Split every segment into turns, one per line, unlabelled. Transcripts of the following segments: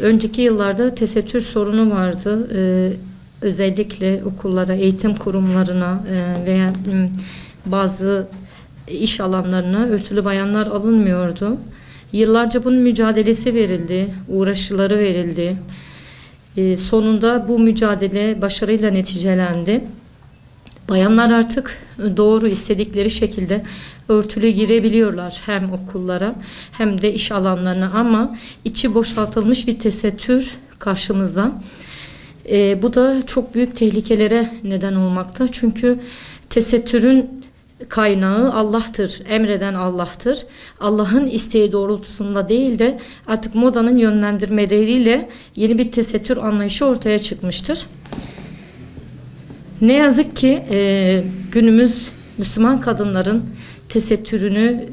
Önceki yıllarda tesettür sorunu vardı. Özellikle okullara, eğitim kurumlarına veya bazı iş alanlarına örtülü bayanlar alınmıyordu. Yıllarca bunun mücadelesi verildi, uğraşıları verildi. Sonunda bu mücadele başarıyla neticelendi. Bayanlar artık doğru istedikleri şekilde örtülü girebiliyorlar hem okullara hem de iş alanlarına, ama içi boşaltılmış bir tesettür karşımızda. Bu da çok büyük tehlikelere neden olmakta. Çünkü tesettürün kaynağı Allah'tır, emreden Allah'tır. Allah'ın isteği doğrultusunda değil de artık modanın yönlendirmeleriyle yeni bir tesettür anlayışı ortaya çıkmıştır. Ne yazık ki günümüz Müslüman kadınların tesettürünü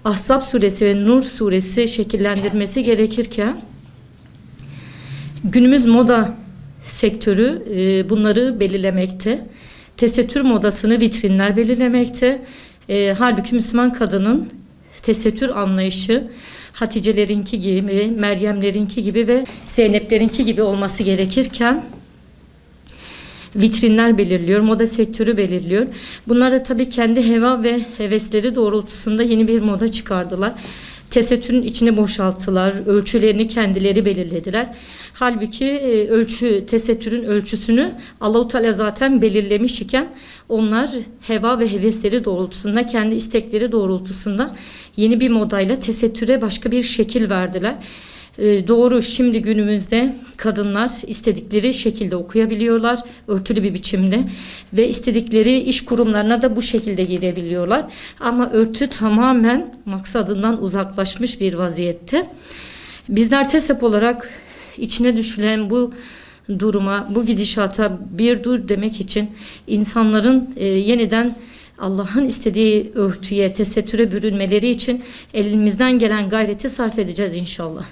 Ahzab suresi ve Nur suresi şekillendirmesi gerekirken günümüz moda sektörü bunları belirlemekte. Tesettür modasını vitrinler belirlemekte. Halbuki Müslüman kadının tesettür anlayışı Hatice'lerinki gibi, Meryem'lerinki gibi ve Zeynep'lerinki gibi olması gerekirken vitrinler belirliyor, moda sektörü belirliyor. Bunlar da tabii kendi heva ve hevesleri doğrultusunda yeni bir moda çıkardılar. Tesettürün içini boşalttılar, ölçülerini kendileri belirlediler. Halbuki tesettürün ölçüsünü Allah-u Teala zaten belirlemiş iken onlar heva ve hevesleri doğrultusunda, kendi istekleri doğrultusunda yeni bir modayla tesettüre başka bir şekil verdiler. Doğru, şimdi günümüzde kadınlar istedikleri şekilde okuyabiliyorlar, örtülü bir biçimde ve istedikleri iş kurumlarına da bu şekilde girebiliyorlar. Ama örtü tamamen maksadından uzaklaşmış bir vaziyette. Bizler TESEP olarak içine düşülen bu duruma, bu gidişata bir dur demek için insanların yeniden Allah'ın istediği örtüye, tesettüre bürünmeleri için elimizden gelen gayreti sarf edeceğiz inşallah.